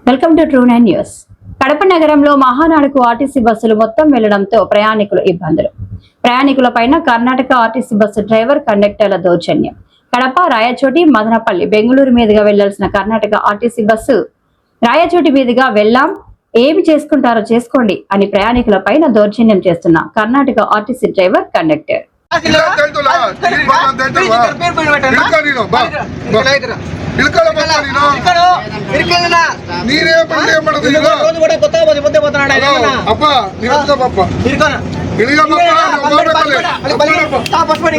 Welcome to true 9 news. Kadapa నగరంలో మహానాడుకు RTC బస్సులు మొత్తం వెళ్లడంతో ప్రయాణికులు ఇబ్బందులు. ప్రయాణికులపైన కర్ణాటక ఆర్టీసీ బస్సు డ్రైవర్ కండక్టర్ల దౌర్జన్యం. కడప, రాయచోటి, మదనపల్లి, బెంగళూరు మీదుగా వెళ్లాల్సిన కర్ణాటక ఆర్టీసీ బస్సు రాయచోటి మీదుగా వెళ్లాం, ఏమి చేసుకుంటారో చేసుకోండి అని ప్రయాణికులపైన దౌర్జన్యం చేస్తున్న Karnataka RTC driver conductor. Bus ಮಾಡಿ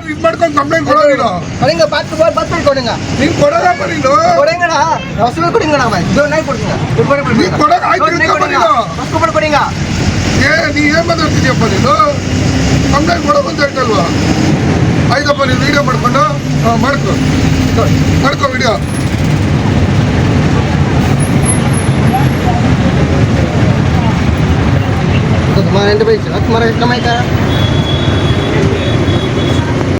ಇದು ಮಾಡ್ಕೊಂಡು ಕಂಪ್ಲೇಂಟ್ ಕೊಡೋದಿಲ್ಲ ಕೊಡಿಂಗ ಬಾತ್ ಬಸ್ ಕೊಡಿಂಗ ನೀನು ಕೊಡೋದಪ್ಪ ನೀನು ಕೊಡಿಂಗಣ ಹೊಸಲು ಕೊಡಿಂಗಣ ಇದು ನೈ ಕೊಡಿಂಗ ನೀನು ಕೊಡೋಕೆ ಆಯ್ತು ಕೊಡಿಂಗ ಬಸ್ ಕೊಡ ಕೊಡಿಂಗ ನೀ ಏನು ಮಾತಾಡ್ತಿದ್ಯಪ್ಪ ನೀನು ಕಂಪ್ಲೇಂಟ್ ಕೊಡೋದು ಅಂತ ಹೇಳ್ತಲ್ವಾ ಆಯ್ತಪ್ಪ ನೀನು ವೀಡಿಯೋ ಮಾಡ್ಕೊಂಡು ಮಾಡ್ಕೊ ವೀಡಿಯೋ तुम्हारे पೈಸೆ तुम्हारा कितना माइक है